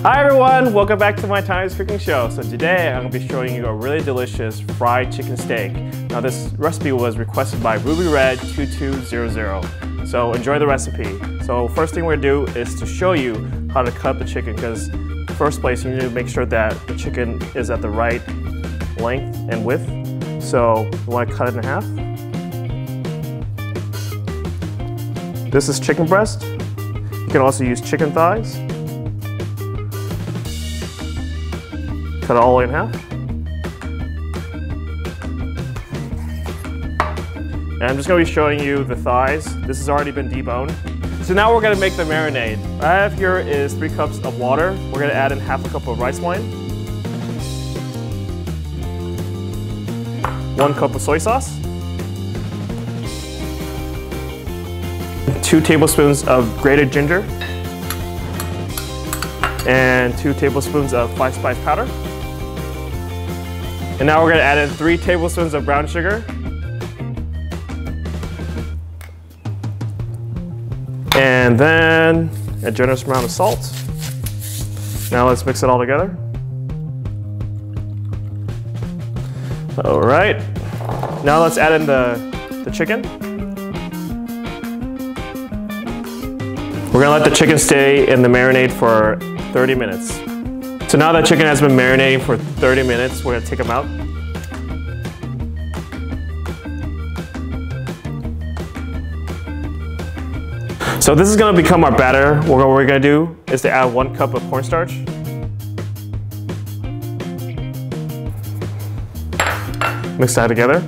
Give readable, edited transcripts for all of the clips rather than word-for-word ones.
Hi everyone, welcome back to my Times Cooking Show. So today I'm going to be showing you a really delicious fried chicken steak. Now this recipe was requested by Ruby Red 2200. So enjoy the recipe. So first thing we're going to do is to show you how to cut the chicken, because first place you need to make sure that the chicken is at the right length and width. So you want to cut it in half. This is chicken breast. You can also use chicken thighs. Cut it all the way in half. And I'm just going to be showing you the thighs. This has already been deboned. So now we're going to make the marinade. What I have here is 3 cups of water. We're going to add in half a cup of rice wine, 1 cup of soy sauce, 2 tablespoons of grated ginger, and 2 tablespoons of 5-spice powder. And now we're going to add in 3 tablespoons of brown sugar. And then a generous amount of salt. Now let's mix it all together. All right. Now let's add in the chicken. We're going to let the chicken stay in the marinade for 30 minutes. So now that chicken has been marinating for 30 minutes, we're going to take them out. So this is going to become our batter. What we're going to do is to add 1 cup of cornstarch. Mix that together.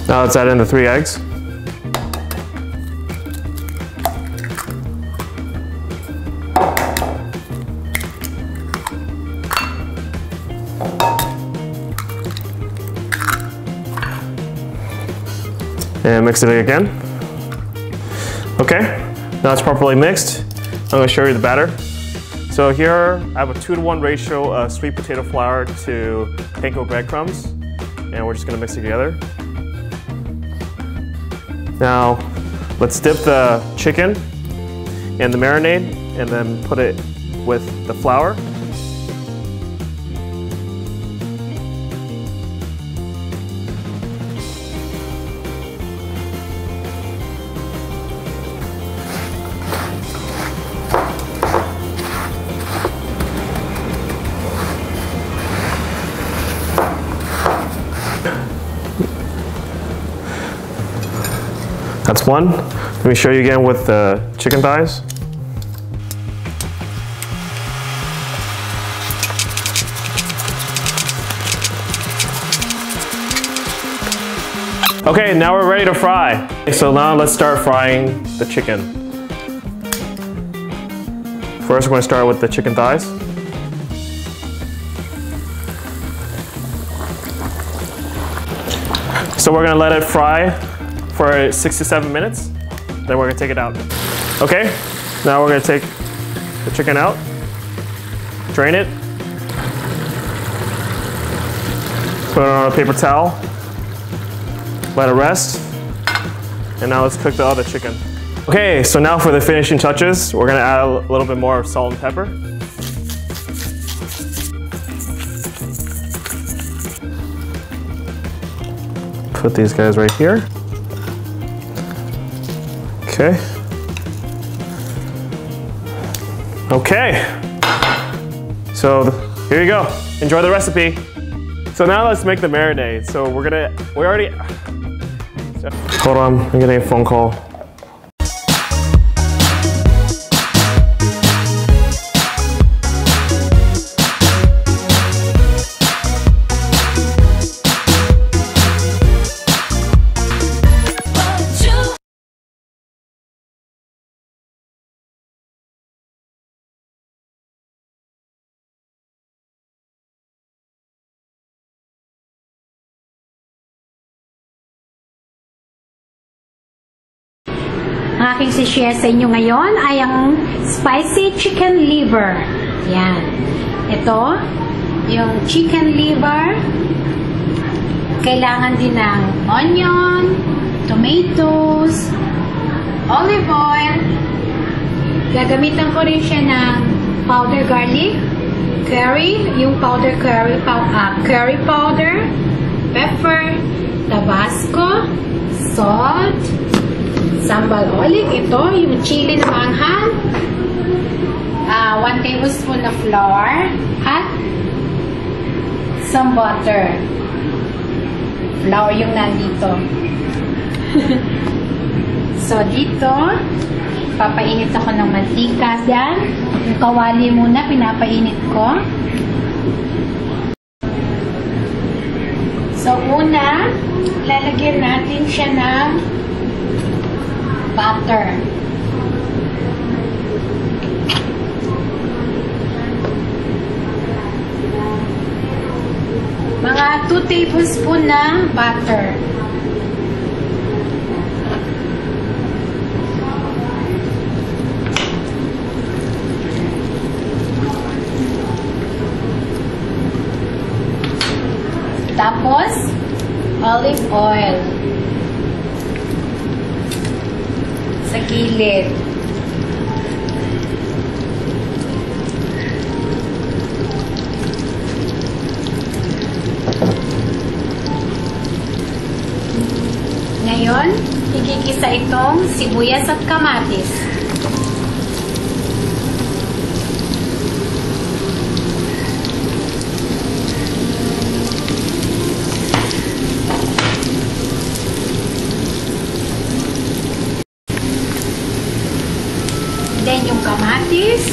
Now let's add in the 3 eggs. And mix it again. Okay, now it's properly mixed. I'm going to show you the batter. So here I have a 2-to-1 ratio of sweet potato flour to panko breadcrumbs, and we're just going to mix it together. Now let's dip the chicken in the marinade and then put it with the flour. That's one. Let me show you again with the chicken thighs. Okay, now we're ready to fry. So now let's start frying the chicken. First, we're going to start with the chicken thighs. So we're going to let it fry for 6 to 7 minutes, then we're gonna take it out. Okay, now we're gonna take the chicken out, drain it, put it on a paper towel, let it rest, and now let's cook the other chicken. Okay, so now for the finishing touches, we're gonna add a little bit more salt and pepper. Put these guys right here. Okay. Okay. So here you go. Enjoy the recipe. So now let's make the marinade. So hold on, I'm getting a phone call. Ang aking si-share sa inyo ngayon ay ang spicy chicken liver. Yan. Ito, yung chicken liver. Kailangan din ng onion, tomatoes, olive oil. Gagamitan ko rin siya ng powder garlic, curry, yung powder curry powder, pepper, tabasco, salt, sambal olive, ito, yung chili na maanghang, 1 tablespoon na flour, at some butter. Flour yung nandito. So, dito, papainit ako ng mantika. Yan, yung kawali muna, pinapainit ko. So, una, lalagyan natin siya ng butter. Mga 2 tablespoon na butter. Tapos, olive oil. Sa gilid. Ngayon, igigisa itong sibuyas at kamatis. Then, yung kamatis.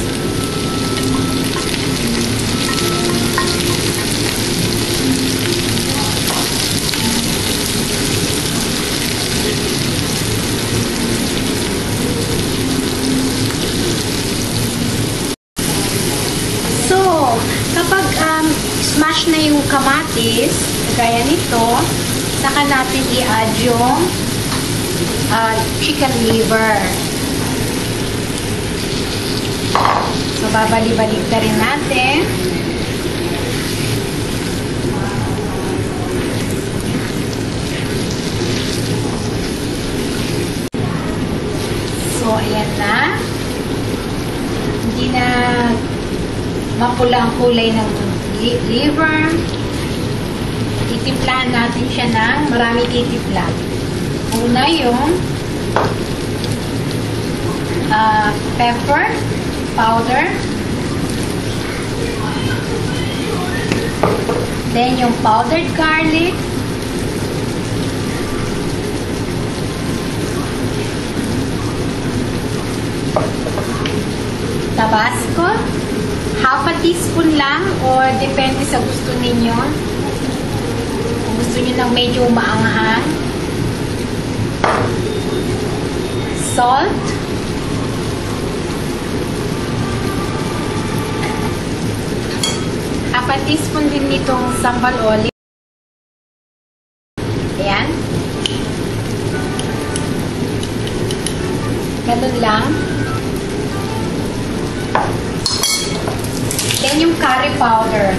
So, kapag smash na yung kamatis, gaya nito, saka natin i-add yung chicken liver. So, babalik-balik na rin natin. So, ayan na. Hindi na mapula ang kulay ng liver. Titimplahan natin siya ng marami titimpla. Una yung pepper powder. Then yung powdered garlic. Tabasco. Half a teaspoon lang or depende sa gusto ninyo. Kung gusto nyo ng medyo maanghang. Salt. Half a teaspoon din nitong sambal olive. Ayan. Ganun lang. Then yung curry powder.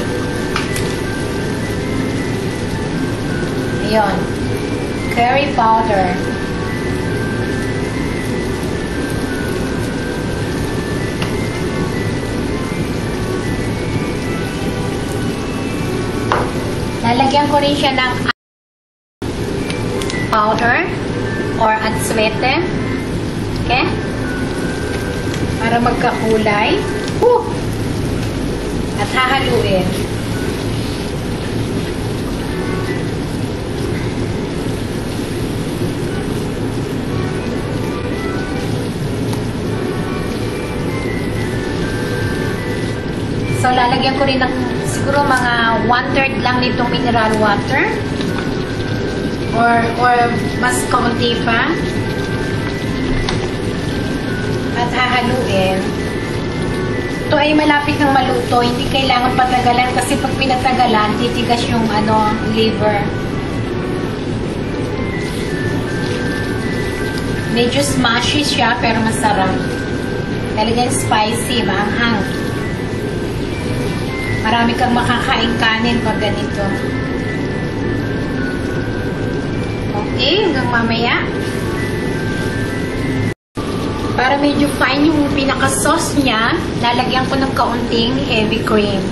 Ayan. Curry powder. Lalagyan ko rin siya ng powder or atswete. Okay? Para magkakulay. At hahaluin. So, lalagyan ko rin ng siguro mga 1/3 lang nitong mineral water. Or mas kaunti pa. At hahaluin. Ito ay malapit ng maluto. Hindi kailangan patagalan kasi pag pinatagalan, titigas yung liver. Medyo smushy siya pero masarap. Talagang spicy, maanghang. Marami kang makakain kanin pag ganito. Okay, hanggang mamaya. Para medyo fine yung pinaka-sauce niya, lalagyan ko ng kaunting heavy cream.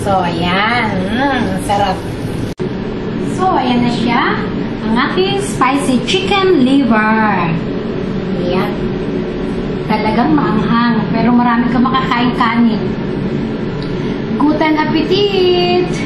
So, ayan. Sarap. So, ayan na siya. Ang aking spicy chicken liver. Ayan. Talagang maanghang. Pero marami ka makakain kanin. Guten Appetit!